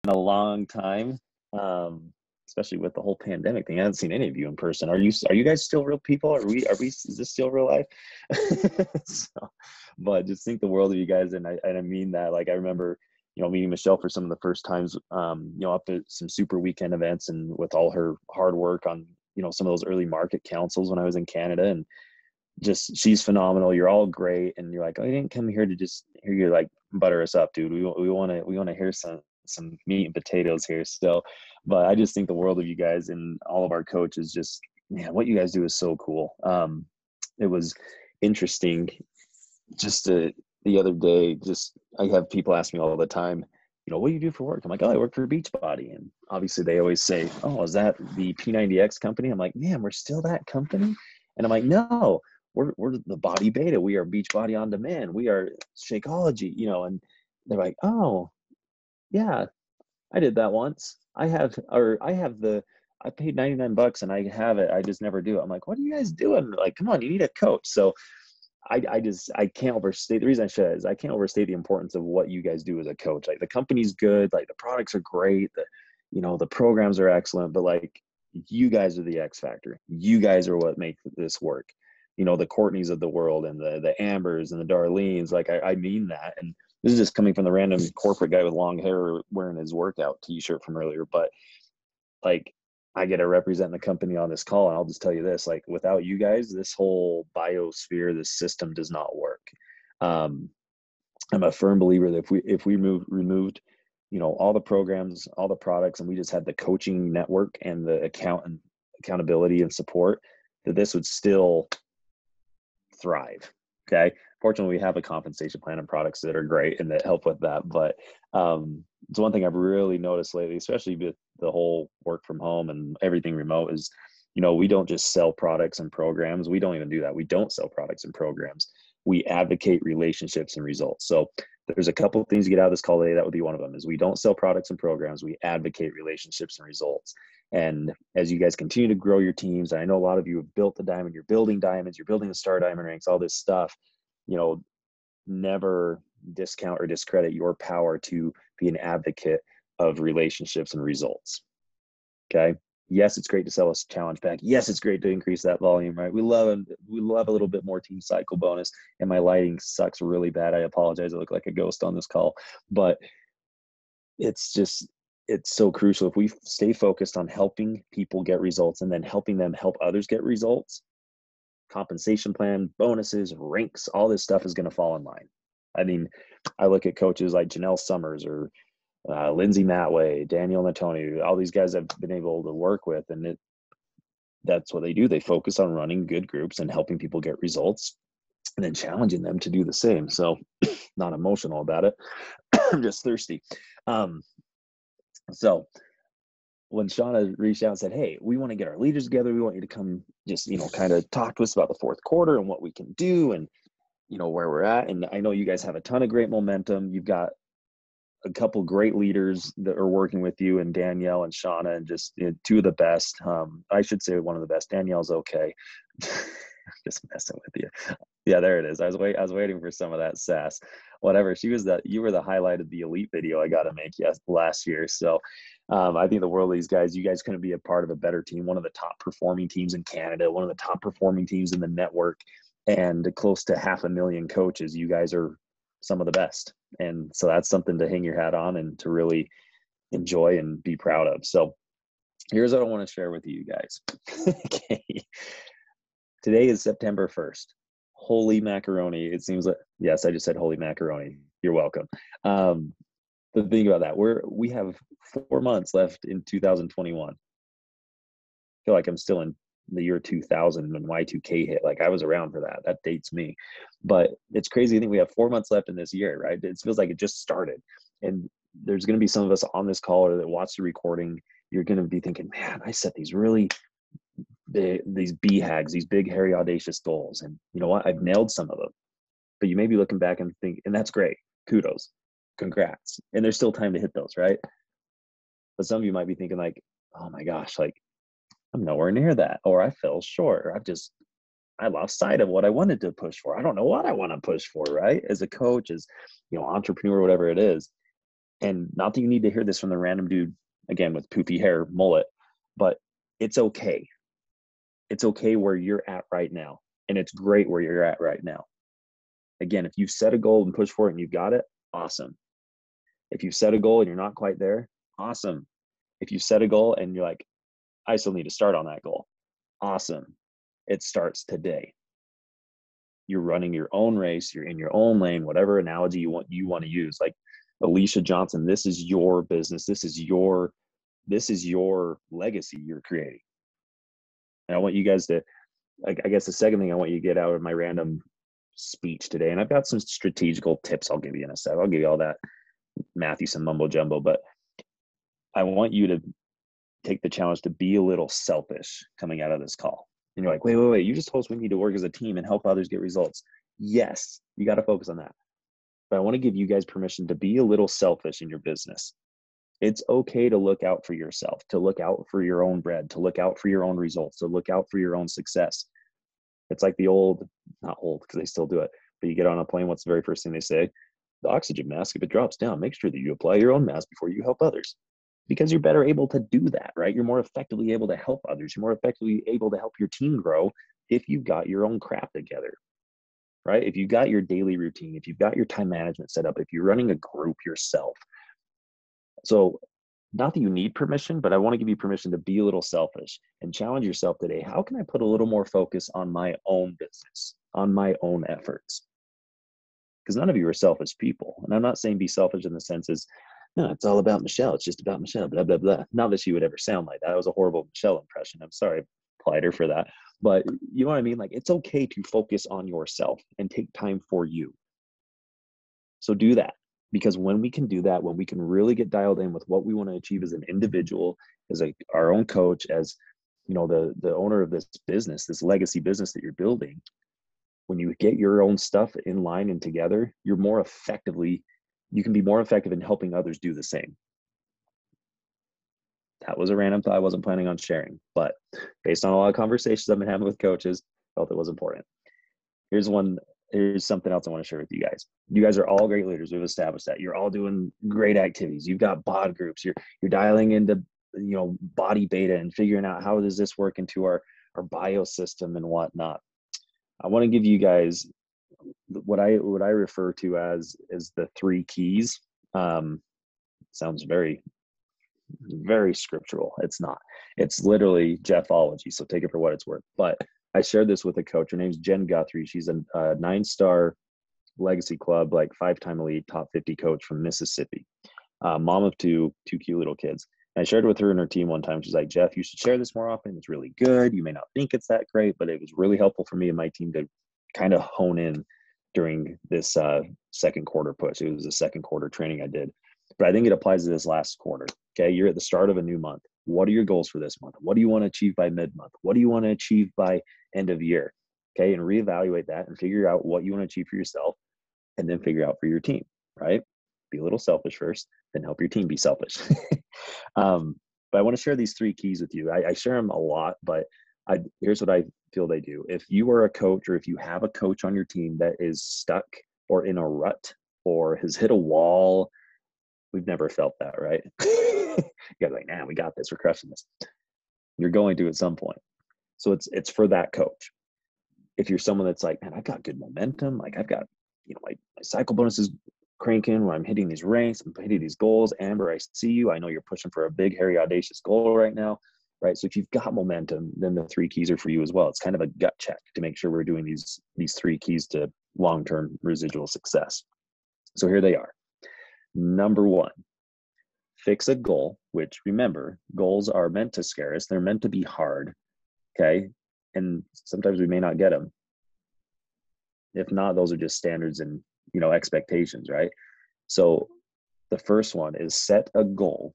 a long time. Especially with the whole pandemic thing. I haven't seen any of you in person. Are you guys still real people? Is this still real life? So, but just think the world of you guys. And I mean that. Like, I remember, meeting Michelle for some of the first times, up at some super weekend events, and with all her hard work on, some of those early market councils when I was in Canada. And just, she's phenomenal. You're all great. And you're like, oh, I didn't come here to just hear you like butter us up, dude. We want to hear some meat and potatoes here still. But I just think the world of you guys, and all of our coaches. Just, man, what you guys do is so cool. It was interesting just the other day. Just, I have people ask me all the time, what do you do for work? I'm like, oh, I work for Beachbody. And obviously they always say, oh, is that the P90X company? I'm like, man, we're still that company. And I'm like, no, we're the Body Beta. We are Beachbody On Demand. We are Shakeology, and they're like, oh, yeah, I did that once. I paid $99 and I have it. I just never do it. I'm like, what are you guys doing? Like, come on, you need a coach. So I can't overstate, the reason I should is I can't overstate the importance of what you guys do as a coach. Like, the company's good, like the products are great, the programs are excellent, but like, you guys are the X factor. You guys are what make this work. The Courtneys of the world, and the Ambers and the Darlenes. Like, I mean that. And this is just coming from the random corporate guy with long hair wearing his workout t-shirt from earlier. But like, I get to represent the company on this call, and I'll just tell you this: like, without you guys, this whole biosphere, this system does not work. I'm a firm believer that if we removed, all the programs, all the products, and we just had the coaching network and the accountability and support, that this would still thrive. Okay. Fortunately, we have a compensation plan and products that are great and that help with that. But it's one thing I've really noticed lately, especially with the whole work from home and everything remote, is, we don't just sell products and programs. We don't even do that. We don't sell products and programs. We advocate relationships and results. So there's a couple of things you get out of this call today. That would be one of them. Is we don't sell products and programs. We advocate relationships and results. And as you guys continue to grow your teams, I know a lot of you have built the diamond, you're building diamonds, you're building the star diamond ranks, all this stuff, never discount or discredit your power to be an advocate of relationships and results. Okay. Yes, it's great to sell us challenge pack. Yes, it's great to increase that volume, right? We love a little bit more team cycle bonus. And my lighting sucks really bad. I apologize. I look like a ghost on this call, but it's so crucial. If we stay focused on helping people get results and then helping them help others get results, compensation plan, bonuses, ranks, all this stuff is going to fall in line. I mean, I look at coaches like Janelle Summers or Lindsay Matway, Daniel Natoni, all these guys I've been able to work with, and that's what they do. They focus on running good groups and helping people get results, and then challenging them to do the same. So, not emotional about it. I'm just thirsty. So when Shauna reached out and said, hey, we want to get our leaders together, we want you to come just, kind of talk to us about the fourth quarter and what we can do and, where we're at. And I know you guys have a ton of great momentum. You've got a couple great leaders that are working with you, and Danielle and Shauna, and just two of the best. I should say one of the best. Danielle's okay. Just messing with you. Yeah, there it is. I was waiting for some of that sass. Whatever. You were the highlight of the elite video I got to make last year. So I think the world of these guys. You guys couldn't be a part of a better team. One of the top performing teams in Canada. One of the top performing teams in the network. And close to 500,000 coaches. You guys are some of the best. And so that's something to hang your hat on and to really enjoy and be proud of. So here's what I want to share with you guys. Okay. Today is September 1st. Holy macaroni. It seems like, yes, I just said holy macaroni. You're welcome. But think about that. We have 4 months left in 2021. I feel like I'm still in the year 2000 when Y2K hit. Like, I was around for that. That dates me. But it's crazy. I think we have 4 months left in this year, right? It feels like it just started. And there's going to be some of us on this call or that watch the recording. You're going to be thinking, man, I set these BHAGs, these big, hairy, audacious goals. And you know what? I've nailed some of them. But you may be looking back and think, and that's great. Kudos. Congrats. And there's still time to hit those, right? But some of you might be thinking like, oh my gosh, like I'm nowhere near that. Or I fell short. Or I lost sight of what I wanted to push for. I don't know what I want to push for, right? As a coach, as, entrepreneur, whatever it is. And not that you need to hear this from the random dude, again, with poofy hair, mullet, but it's okay. It's okay where you're at right now. And it's great where you're at right now. Again, if you've set a goal and push for it and you've got it, awesome. If you've set a goal and you're not quite there, awesome. If you set a goal and you're like, I still need to start on that goal, awesome. It starts today. You're running your own race. You're in your own lane, whatever analogy you want to use. Like Alicia Johnson, this is your business. This is your legacy you're creating. And I want you guys to, I guess the second thing I want you to get out of my random speech today, and I've got some strategical tips I'll give you in a sec. I'll give you all that Matthewson mumbo jumbo, but I want you to take the challenge to be a little selfish coming out of this call. And you're like, wait, you just told us we need to work as a team and help others get results. Yes, you got to focus on that. But I want to give you guys permission to be a little selfish in your business. It's okay to look out for yourself, to look out for your own bread, to look out for your own results, to look out for your own success. It's like the old, not old because they still do it, but you get on a plane, what's the very first thing they say? The oxygen mask, if it drops down, make sure that you apply your own mask before you help others. Because you're better able to do that, right? You're more effectively able to help others. You're more effectively able to help your team grow if you've got your own crap together, right? If you've got your daily routine, if you've got your time management set up, if you're running a group yourself. So not that you need permission, but I want to give you permission to be a little selfish and challenge yourself today. How can I put a little more focus on my own business, on my own efforts? Because none of you are selfish people. And I'm not saying be selfish in the sense is, no, it's all about Michelle. It's just about Michelle, blah, blah, blah. Not that she would ever sound like that. That was a horrible Michelle impression. I'm sorry, Plighter, for that. But you know what I mean? Like, it's okay to focus on yourself and take time for you. So do that. Because when we can do that, when we can really get dialed in with what we want to achieve as an individual, as our own coach, as the owner of this business, this legacy business that you're building, when you get your own stuff in line and together, you can be more effective in helping others do the same. That was a random thought I wasn't planning on sharing, but based on a lot of conversations I've been having with coaches, I felt it was important. Here's something else I want to share with you guys. You guys are all great leaders. We've established that. You're all doing great activities. You've got bod groups. You're dialing into body beta and figuring out how does this work into our biosystem and whatnot. I want to give you guys what I refer to as the 3 keys. Sounds very, very scriptural. It's not. It's literally Jeffology, so take it for what it's worth. But I shared this with a coach. Her name's Jen Guthrie. She's a 9-star Legacy Club, like 5-time elite, top 50 coach from Mississippi. Mom of two cute little kids. And I shared it with her and her team one time. She's like, Jeff, you should share this more often. It's really good. You may not think it's that great, but it was really helpful for me and my team to kind of hone in during this second quarter push. It was a second quarter training I did. But I think it applies to this last quarter. Okay, you're at the start of a new month. What are your goals for this month? What do you want to achieve by mid-month? What do you want to achieve by end of year? Okay, and reevaluate that and figure out what you want to achieve for yourself, and then figure out for your team, right? Be a little selfish first, then help your team be selfish. But I want to share these 3 keys with you. I share them a lot, but here's what I feel they do. If you are a coach, or if you have a coach on your team that is stuck or in a rut or has hit a wall, we've never felt that, right? You guys are like, nah, we got this. We're crushing this. You're going to at some point. So it's for that coach. If you're someone that's like, man, I've got good momentum. Like I've got, my cycle bonus is cranking when I'm hitting these ranks, I'm hitting these goals. Amber, I see you. I know you're pushing for a big, hairy, audacious goal right now, right? So if you've got momentum, then the 3 keys are for you as well. It's kind of a gut check to make sure we're doing these 3 keys to long-term residual success. So here they are. Number 1, fix a goal, which, remember, goals are meant to scare us. They're meant to be hard, okay? And sometimes we may not get them. If not, those are just standards and, expectations, right? So the first one is set a goal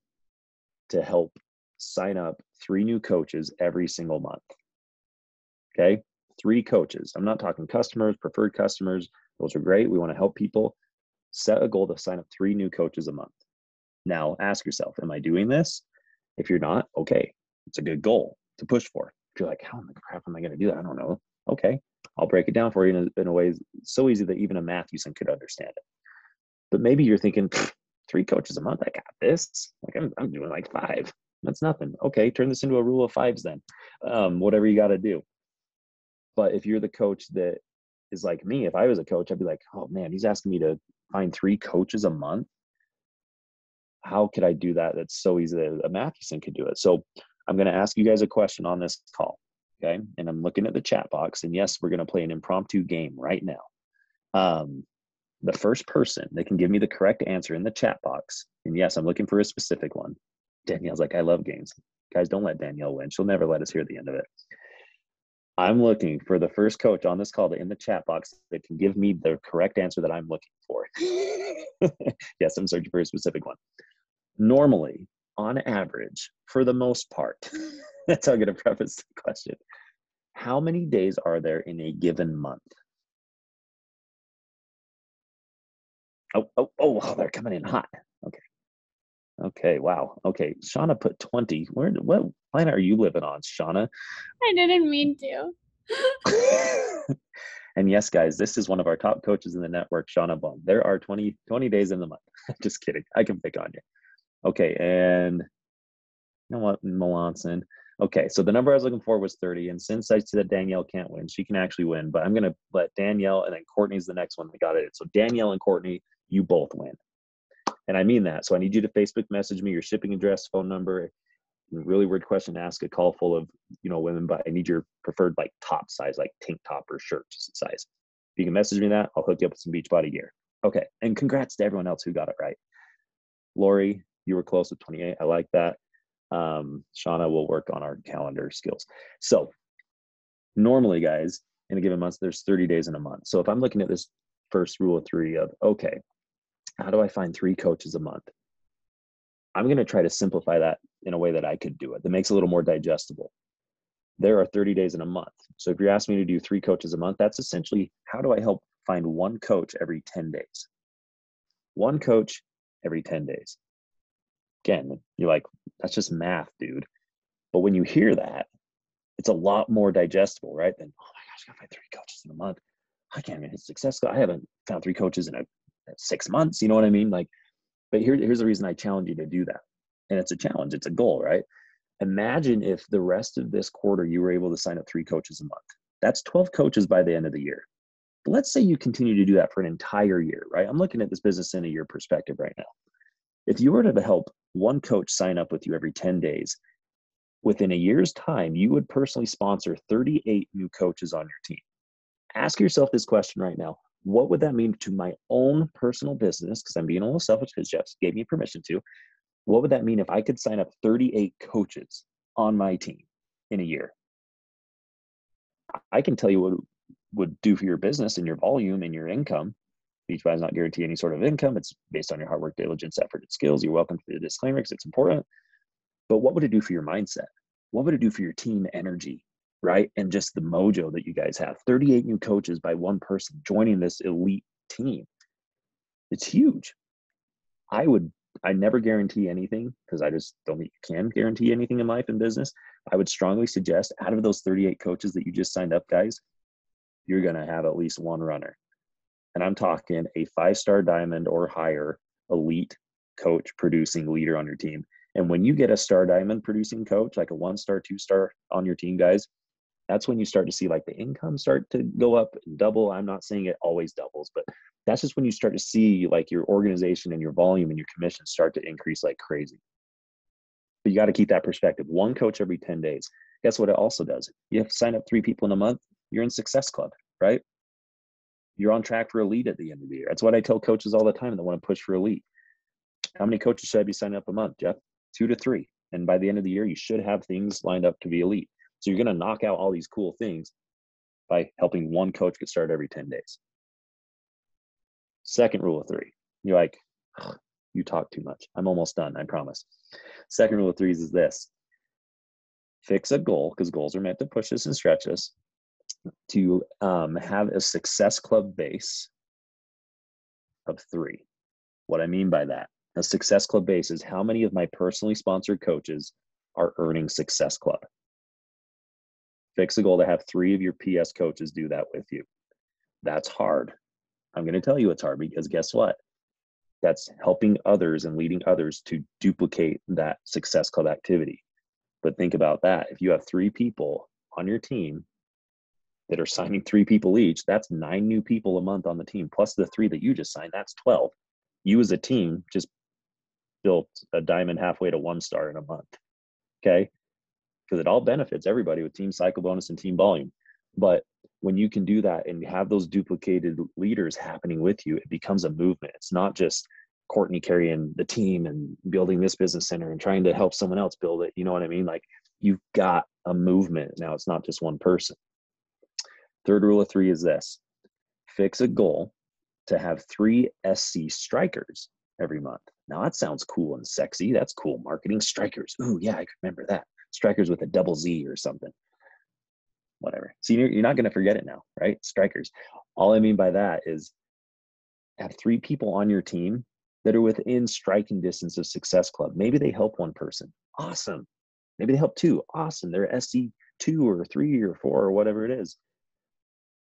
to help sign up 3 new coaches every single month, okay? 3 coaches. I'm not talking customers, preferred customers. Those are great. We want to help people. Set a goal to sign up 3 new coaches a month. Now, ask yourself, am I doing this? If you're not, okay, it's a good goal to push for. If you're like, how in the crap am I going to do that? I don't know. Okay, I'll break it down for you in a way so easy that even a Matthewson could understand it. But maybe you're thinking, 3 coaches a month, I got this. Like I'm doing like 5. That's nothing. Okay, turn this into a rule of 5s then. Whatever you got to do. But if you're the coach that is like me, if I was a coach, I'd be like, oh man, he's asking me to find 3 coaches a month. How could I do that? That's so easy that a Matthewson could do it. So I'm going to ask you guys a question on this call. Okay. And I'm looking at the chat box, and yes, we're going to play an impromptu game right now. The first person that can give me the correct answer in the chat box, and yes, I'm looking for a specific one. Danielle's like, I love games. Guys, don't let Danielle win. She'll never let us hear the end of it. I'm looking for the first coach on this call that in the chat box that can give me the correct answer that I'm looking for. Yes, I'm searching for a specific one. Normally, on average, for the most part, that's how I'm going to preface the question. How many days are there in a given month? Oh, they're coming in hot. Okay, wow. Okay, Shauna put 20. What planet are you living on, Shauna? I didn't mean to. And yes, guys, this is one of our top coaches in the network, Shauna Baum. There are 20 days in the month. Just kidding. I can pick on you. Okay, and you know what, Melanson. Okay, so the number I was looking for was 30. And since I said that Danielle can't win, she can actually win. But I'm going to let Danielle, and then Courtney's the next one that got it. So Danielle and Courtney, you both win. And I mean that. So I need you to Facebook message me your shipping address, phone number. Really weird question to ask a call full of, women, but I need your preferred like top size, like tank top or shirt size. If you can message me that, I'll hook you up with some Beachbody gear. Okay. And congrats to everyone else who got it right. Lori, you were close with 28. I like that. Shauna will work on our calendar skills. So normally, guys, in a given month, there's 30 days in a month. So if I'm looking at this first rule of 3 of, okay, how do I find 3 coaches a month? I'm going to try to simplify that in a way that I could do it that makes it a little more digestible. There are 30 days in a month. So if you're asking me to do 3 coaches a month, that's essentially how do I help find 1 coach every 10 days? 1 coach every 10 days. Again, you're like, that's just math, dude. But when you hear that, it's a lot more digestible, right? Than, oh my gosh, I got to find 3 coaches in a month. I can't even hit success. I haven't found 3 coaches in 6 months. You know what I mean? Like, but here's the reason I challenge you to do that. And it's a challenge. It's a goal, right? Imagine if the rest of this quarter, you were able to sign up 3 coaches a month. That's 12 coaches by the end of the year. But let's say you continue to do that for an entire year, right? I'm looking at this business in a year perspective right now. If you were to help 1 coach sign up with you every 10 days, within a year's time, you would personally sponsor 38 new coaches on your team. Ask yourself this question right now. What would that mean to my own personal business? Because I'm being a little selfish because Jeff gave me permission to. What would that mean if I could sign up 38 coaches on my team in a year? I can tell you what it would do for your business and your volume and your income. Beachbody does not guarantee any sort of income. It's based on your hard work, diligence, effort, and skills. You're welcome to the disclaimer because it's important. But what would it do for your mindset? What would it do for your team energy, right? And just the mojo that you guys have. 38 new coaches by 1 person joining this elite team. It's huge. I never guarantee anything because I just don't think you can guarantee anything in life and business. I would strongly suggest out of those 38 coaches that you just signed up, guys, you're going to have at least 1 runner. And I'm talking a 5-star diamond or higher elite coach producing leader on your team. And when you get a star diamond producing coach, like a 1-star, 2-star on your team, guys, that's when you start to see like the income start to go up and double. I'm not saying it always doubles, but that's just when you start to see like your organization and your volume and your commission start to increase like crazy. But you got to keep that perspective. 1 coach every 10 days. Guess what it also does? You have to sign up 3 people in a month. You're in Success Club, right? You're on track for elite at the end of the year. That's what I tell coaches all the time that want to push for elite. How many coaches should I be signing up a month, Jeff? 2 to 3. And by the end of the year, you should have things lined up to be elite. So you're going to knock out all these cool things by helping 1 coach get started every 10 days. Second rule of 3. You're like, oh, you talk too much. I'm almost done, I promise. Second rule of 3 is this. Fix a goal, because goals are meant to push us and stretch us, to have a Success Club base of 3. What I mean by that, a Success Club base is how many of my personally sponsored coaches are earning Success Club. Fix a goal to have 3 of your PS coaches do that with you. That's hard. I'm going to tell you it's hard because guess what? That's helping others and leading others to duplicate that Success Club activity. But think about that. If you have 3 people on your team that are signing 3 people each, that's 9 new people a month on the team, plus the 3 that you just signed, that's 12. You as a team just built a diamond halfway to 1 star in a month. Okay. Because it all benefits everybody with team cycle bonus and team volume. But when you can do that and have those duplicated leaders happening with you, it becomes a movement. It's not just Courtney carrying the team and building this business center and trying to help someone else build it. You know what I mean? Like, you've got a movement now. It's not just one person. Third rule of 3 is this: fix a goal to have 3 SC strikers every month. Now that sounds cool and sexy. That's cool marketing. Strikers. Ooh, yeah, I can remember that. Strikers with a double Z or something. Whatever. See, you're not going to forget it now, right? Strikers. All I mean by that is have 3 people on your team that are within striking distance of Success Club. Maybe they help 1 person. Awesome. Maybe they help 2. Awesome. They're SC2 or 3 or 4 or whatever it is.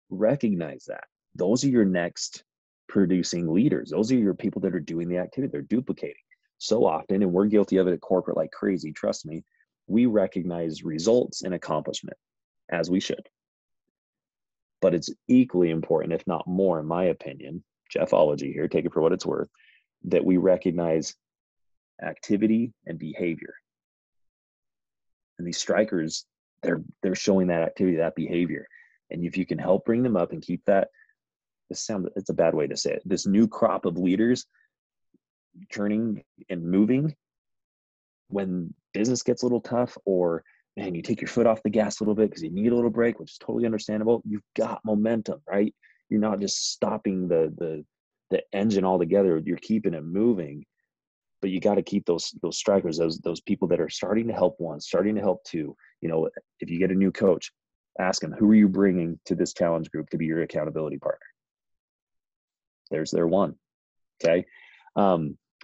Recognize that. Those are your next producing leaders. Those are your people that are doing the activity. They're duplicating. So often, and we're guilty of it at corporate like crazy, trust me, we recognize results and accomplishment, as we should. But it's equally important, if not more, in my opinion, Jeffology here, take it for what it's worth, that we recognize activity and behavior. And these strikers, they're showing that activity, that behavior. And if you can help bring them up and keep that, it's a bad way to say it, this new crop of leaders turning and moving when business gets a little tough, or man, you take your foot off the gas a little bit because you need a little break, which is totally understandable. You've got momentum, right? You're not just stopping the engine altogether. You're keeping it moving, but you got to keep those strikers, those people that are starting to help 1, starting to help 2. You know, if you get a new coach, ask them, who are you bringing to this challenge group to be your accountability partner? There's their 1. Okay.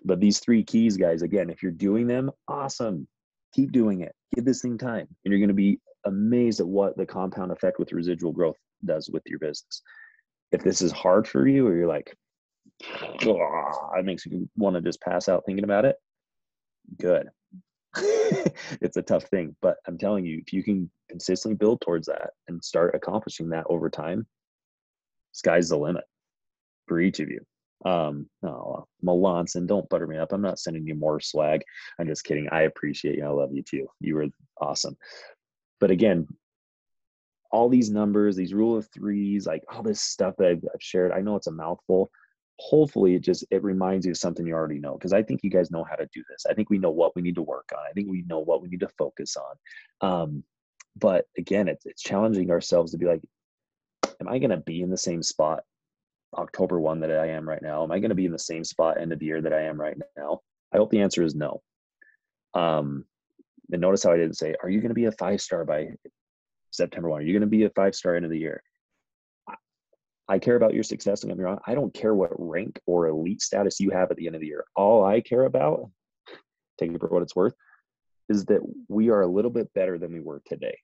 But these 3 keys, guys, again, if you're doing them, awesome. Keep doing it. Give this thing time. And you're going to be amazed at what the compound effect with residual growth does with your business. If this is hard for you, or you're like, oh, it makes you want to just pass out thinking about it, good. It's a tough thing, but I'm telling you, if you can consistently build towards that and start accomplishing that over time, sky's the limit for each of you. Melanson, don't butter me up. I'm not sending you more swag. I'm just kidding. I appreciate you. I love you too. You were awesome. But again, all these numbers, these rule of 3s, like all this stuff that I've shared, I know it's a mouthful. Hopefully it reminds you of something you already know, because I think you guys know how to do this. I think we know what we need to work on. I think we know what we need to focus on. But again, it's challenging ourselves to be like, am I going to be in the same spot October 1 that I am right now? Am I going to be in the same spot end of the year that I am right now? I hope the answer is no. And notice how I didn't say, are you going to be a 5-star by September 1? Are you going to be a 5-star end of the year? I care about your success. Don't get me wrong. I don't care what rank or elite status you have at the end of the year. All I care about, take it for what it's worth, is that we are a little bit better than we were today.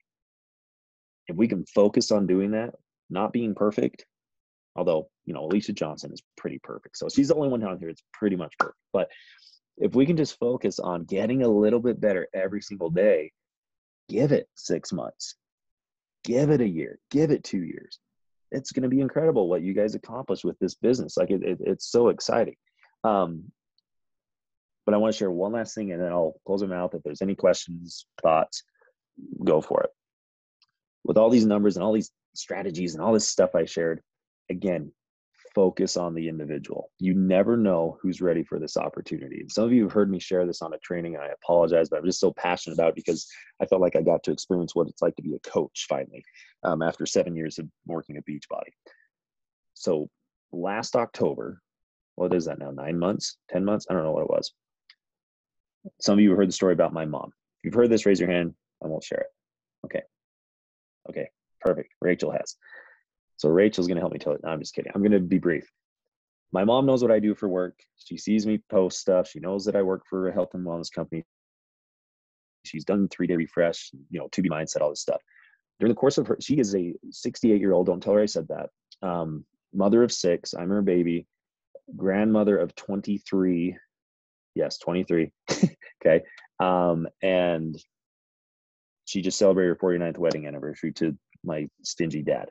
If we can focus on doing that, not being perfect, although, you know, Alicia Johnson is pretty perfect. So she's the only one down here that's pretty much perfect. But if we can just focus on getting a little bit better every single day, give it 6 months, give it a year, give it 2 years. It's going to be incredible what you guys accomplish with this business. Like it's so exciting. But I want to share one last thing, and then I'll close my mouth. If there's any questions, thoughts, go for it. With all these numbers and all these strategies and all this stuff I shared, again, focus on the individual. You never know who's ready for this opportunity. And some of you have heard me share this on a training, and I apologize, but I'm just so passionate about it because I felt like I got to experience what it's like to be a coach finally, after 7 years of working at Beachbody. So last October, what is that now? 9 months, 10 months? I don't know what it was. Some of you have heard the story about my mom. If you've heard this, raise your hand. I won't share it. Okay, perfect. Rachel has. So Rachel's going to help me tell it. No, I'm just kidding. I'm going to be brief. My mom knows what I do for work. She sees me post stuff. She knows that I work for a health and wellness company. She's done 3-day refresh, you know, 2B mindset, all this stuff. During the course of her, she is a 68-year-old. Don't tell her I said that. Mother of 6. I'm her baby. grandmother of 23. Yes, 23. Okay. And she just celebrated her 49th wedding anniversary to my stingy dad.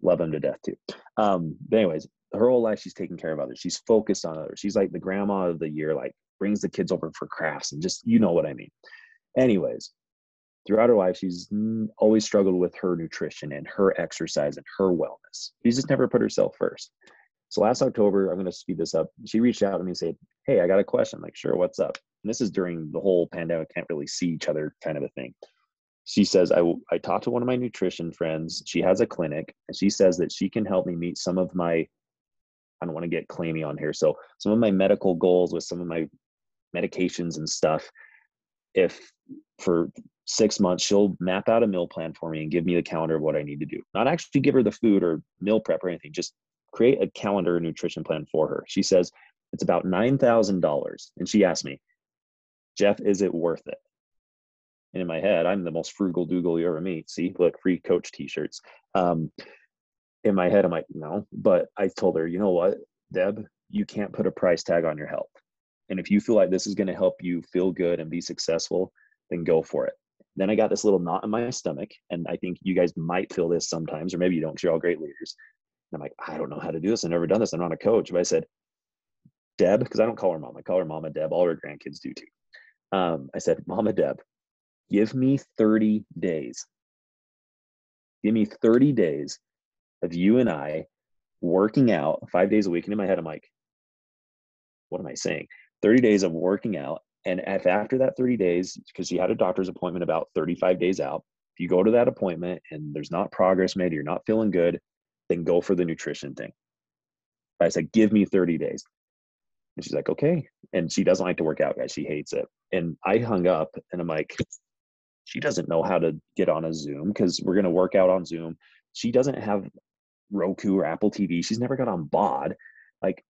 Love him to death too. But anyways, her whole life she's taking care of others. She's focused on others. She's like the grandma of the year, like brings the kids over for crafts and just, you know what I mean. Anyways, throughout her life, she's always struggled with her nutrition and her exercise and her wellness. She's just never put herself first. So last October, I'm going to speed this up. She reached out to me and said, "Hey, I got a question." I'm like, "Sure, what's up?" And this is during the whole pandemic, can't really see each other kind of a thing. She says, I talked to one of my nutrition friends. She has a clinic, and she says that she can help me meet some of my, I don't want to get claimy on here, so some of my medical goals with some of my medications and stuff. If for 6 months, she'll map out a meal plan for me and give me the calendar of what I need to do. Not actually give her the food or meal prep or anything, just create a calendar nutrition plan for her. She says it's about $9,000. And she asked me, "Jeff, is it worth it?" And in my head, I'm the most frugal Dougal you ever meet. See, look, free coach t-shirts. In my head, I'm like, no. But I told her, you know what, Deb, you can't put a price tag on your health. And if you feel like this is going to help you feel good and be successful, then go for it. Then I got this little knot in my stomach. And I think you guys might feel this sometimes, or maybe you don't, because you're all great leaders. And I'm like, I don't know how to do this. I've never done this. I'm not a coach. But I said, Deb, because I don't call her mom. I call her Mama Deb. All her grandkids do too. I said, Mama Deb, give me 30 days. Give me 30 days of you and I working out 5 days a week. And in my head, I'm like, what am I saying? 30 days of working out. And if after that 30 days, because she had a doctor's appointment about 35 days out, if you go to that appointment and there's not progress made, you're not feeling good, then go for the nutrition thing. I said, give me 30 days. And she's like, okay. And she doesn't like to work out, guys. She hates it. And I hung up and I'm like, she doesn't know how to get on a Zoom because we're going to work out on Zoom. She doesn't have Roku or Apple TV. She's never got on BOD. Like,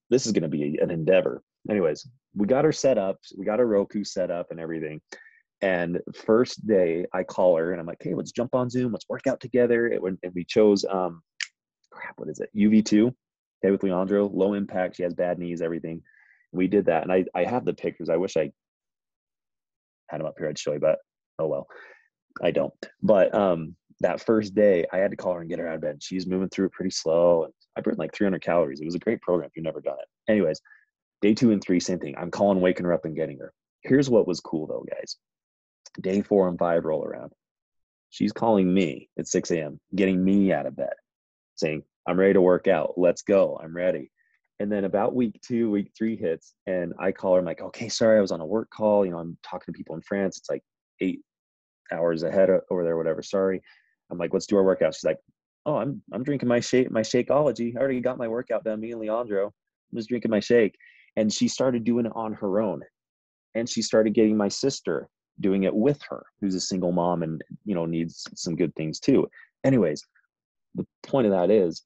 this is going to be an endeavor. Anyways, we got her set up. We got her Roku set up and everything. And first day I call her and I'm like, hey, let's jump on Zoom. Let's work out together. And we chose, what is it? UV2, okay, with Leandro, low impact. She has bad knees, everything. We did that. And I have the pictures. I wish I had them up here. I'd show you, but oh well, I don't. But that first day I had to call her and get her out of bed. She's moving through it pretty slow. And I burned like 300 calories. It was a great program if you've never done it. Anyways, day 2 and 3, same thing. I'm calling, waking her up and getting her. Here's what was cool though, guys. Day 4 and 5 roll around. She's calling me at 6 a.m., getting me out of bed, saying, I'm ready to work out. Let's go. I'm ready. And then about week 2, week 3 hits, and I call her. I'm like, okay, sorry, I was on a work call. You know, I'm talking to people in France. It's like 8 hours ahead over there, whatever. Sorry. I'm like, let's do our workout. She's like, oh, I'm drinking my Shakeology. I already got my workout done, me and Leandro. I'm just drinking my shake. And she started doing it on her own. And she started getting my sister doing it with her, who's a single mom and, you know, needs some good things too. Anyways, the point of that is,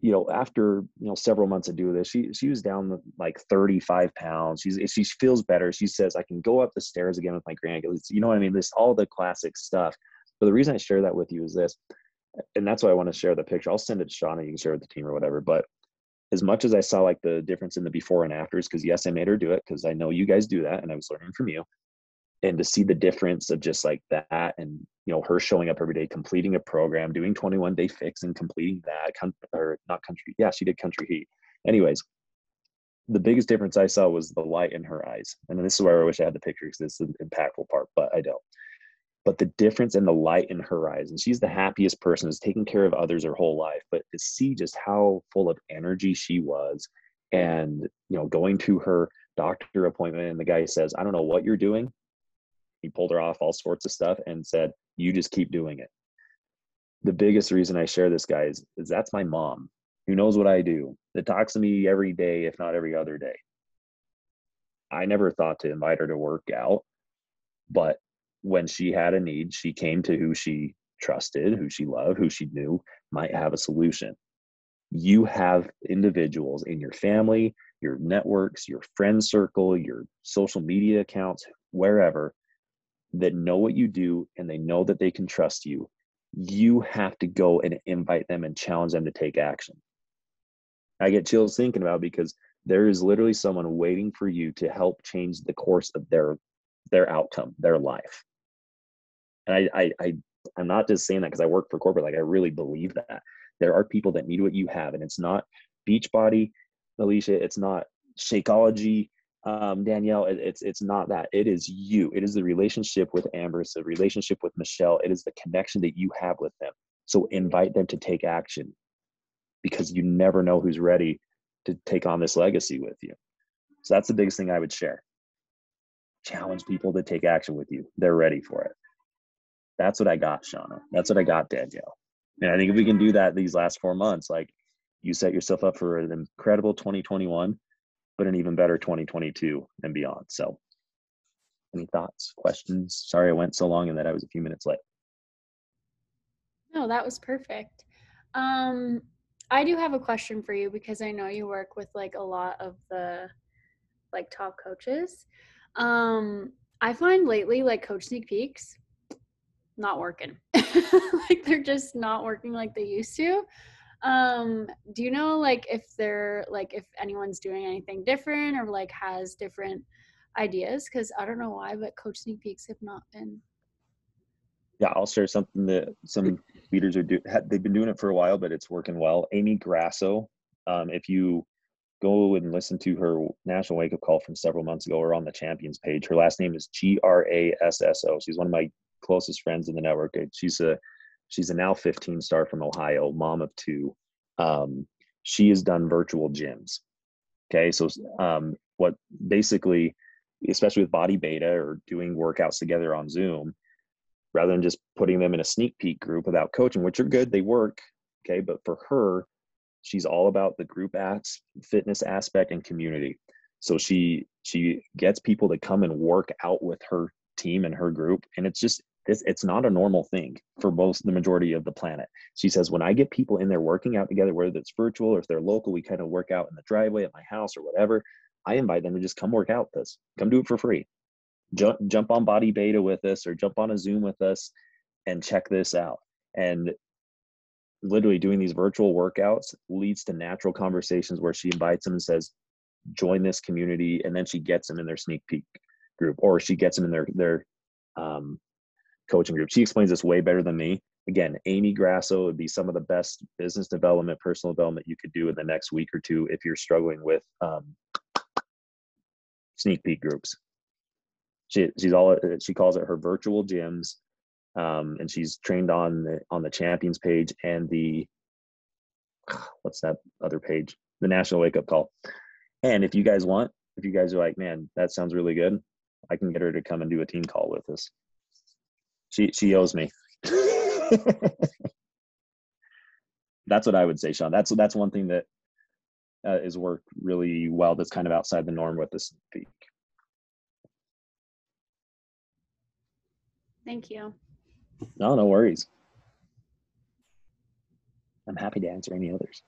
you know, after, you know, several months of doing this, she was down like 35 pounds. She feels better. She says, I can go up the stairs again with my grandkids. You know what I mean? This, all the classic stuff. But the reason I share that with you is this, and that's why I want to share the picture. I'll send it to Shauna. You can share it with the team or whatever. But as much as I saw like the difference in the before and afters, because yes, I made her do it because I know you guys do that and I was learning from you. And to see the difference of just like that and, you know, her showing up every day, completing a program, doing 21-day fix and completing that, or not country. Yeah, she did country heat. Anyways, the biggest difference I saw was the light in her eyes. And this is where I wish I had the picture because this is the impactful part, but I don't. But the difference in the light in her eyes, and she's the happiest person, is taking care of others her whole life. But to see just how full of energy she was, and, you know, going to her doctor appointment, and the guy says, I don't know what you're doing. He pulled her off all sorts of stuff and said, you just keep doing it. The biggest reason I share this, guys, is that's my mom who knows what I do, that talks to me every day, if not every other day. I never thought to invite her to work out, but when she had a need, she came to who she trusted, who she loved, who she knew might have a solution. You have individuals in your family, your networks, your friend circle, your social media accounts, wherever, that know what you do and they know that they can trust you. You have to go and invite them and challenge them to take action. I get chills thinking about it because there is literally someone waiting for you to help change the course of their outcome, their life. And I'm not just saying that because I work for corporate. Like, I really believe that there are people that need what you have, and it's not Beachbody, Alicia. It's not Shakeology, Danielle. It's not that. It is you. It is the relationship with Amber. It's the relationship with Michelle. It is the connection that you have with them. So invite them to take action, because you never know who's ready to take on this legacy with you. So that's the biggest thing I would share. Challenge people to take action with you. They're ready for it. That's what I got, Shauna. That's what I got, Danielle. And I think if we can do that these last 4 months, like, you set yourself up for an incredible 2021, but an even better 2022 and beyond. So any thoughts, questions? Sorry I went so long and that I was a few minutes late. No, that was perfect. I do have a question for you because I know you work with like a lot of the like top coaches. I find lately like coach sneak peeks not working. Like they're just not working like they used to. Do you know like if they're like if anyone's doing anything different or like has different ideas? Because I don't know why, but coach sneak peeks have not been. Yeah, I'll share something that some leaders are doing. They've been doing it for a while, but it's working well. Amy Grasso, if you go and listen to her national wake up call from several months ago, or on the champions page, her last name is Grasso. She's one of my closest friends in the network. She's a now 15 star from Ohio, mom of 2. She has done virtual gyms. Okay, so what basically, especially with Body Beta or doing workouts together on Zoom, rather than just putting them in a sneak peek group without coaching, which are good, they work. Okay, but for her, she's all about the group fitness aspect and community. So she gets people to come and work out with her team and her group, and it's not a normal thing for the majority of the planet. She says, when I get people in there working out together, whether it's virtual or if they're local, we kind of work out in the driveway at my house or whatever, I invite them to just come work out with us. Come do it for free. Jump on Body Beta with us, or jump on a Zoom with us and check this out. And literally doing these virtual workouts leads to natural conversations where she invites them and says, join this community. And then she gets them in their sneak peek group, or she gets them in their coaching group. She explains this way better than me. Again, Amy Grasso would be some of the best business development, personal development you could do in the next week or two if you're struggling with sneak peek groups. She calls it her virtual gyms. And she's trained on the champions page and what's that other page? The national wake up call. And if you guys are like, man, that sounds really good, I can get her to come and do a team call with us. She owes me. That's what I would say, Sean. That's one thing that is worked really well. That's kind of outside the norm with this peak. Thank you. No worries. I'm happy to answer any others.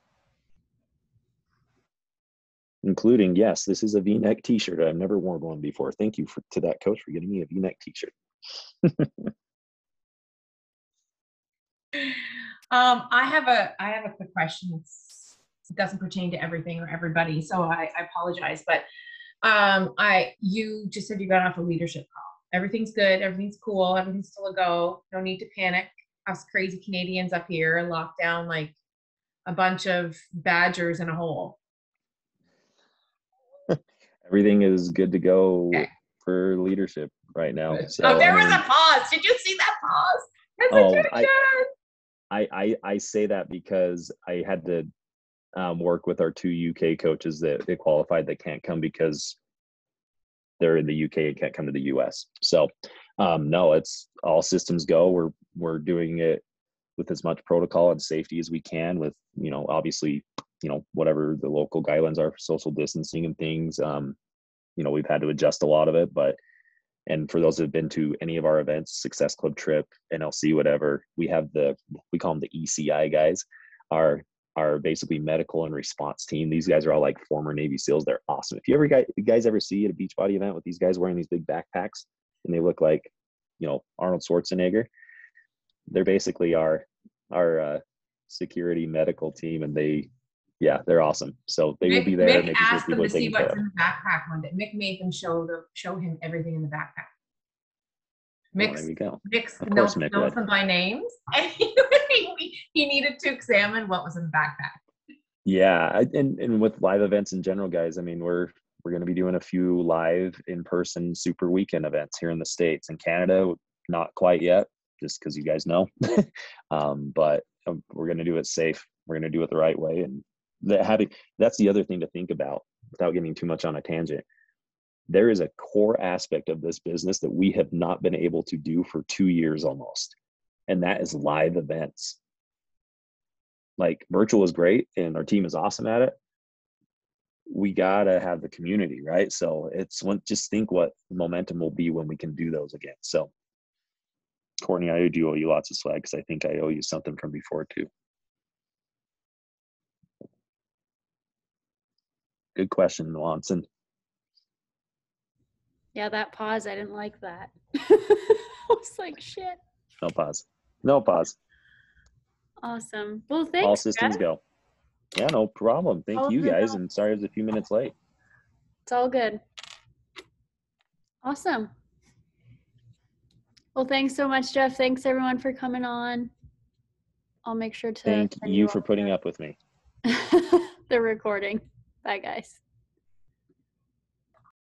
Including, yes, this is a V-neck t-shirt. I've never worn one before. Thank you to that coach for getting me a V-neck t-shirt. I have a quick question. It doesn't pertain to everything or everybody, so I apologize. But you just said you got off a leadership call. Everything's good. Everything's cool. Everything's still a go. No need to panic. Us crazy Canadians up here locked down like a bunch of badgers in a hole. Everything is good to go for leadership right now. So there was a pause. Did you see that pause? I say that because I had to work with our 2 UK coaches that they qualified that can't come because they're in the UK and can't come to the US. So no, it's all systems go. We're doing it with as much protocol and safety as we can, with, obviously, whatever the local guidelines are for social distancing and things. We've had to adjust a lot of it, and for those who have been to any of our events, Success Club Trip, NLC, whatever, we call them the ECI guys, are basically medical and response team. These guys are all like former Navy SEALs. They're awesome. If you guys ever see at a Beachbody event with these guys wearing these big backpacks and they look like, Arnold Schwarzenegger, they're basically our security medical team, and they Yeah, they're awesome. So they will be there Mick making sure asked them people are to see taken care what's of. in the backpack one day. Mick made them show him everything in the backpack. Well, there you go. Mick's Of course, Mick knows would. them by names, and he needed to examine what was in the backpack. Yeah, and with live events in general, guys, I mean, we're going to be doing a few live in-person super weekend events here in the States. In Canada, not quite yet, just because you guys know. But we're going to do it safe. We're going to do it the right way. And that's the other thing to think about without getting too much on a tangent. There is a core aspect of this business that we have not been able to do for 2 years almost, and that is live events. Like, virtual is great and our team is awesome at it. We gotta have the community, right? So just think what momentum will be when we can do those again. So Courtney, I do owe you lots of swag because I think I owe you something from before too. Good question, Lawson. Yeah, that pause, I didn't like that. I was like, shit. No pause. No pause. Awesome. Well, thanks, All systems Jeff. go. Yeah, no problem. Thank you guys. And sorry I was a few minutes late. It's all good. Awesome. Well, thanks so much, Jeff. Thanks everyone for coming on. I'll make sure to Thank you for putting up with me. the recording. Bye, guys.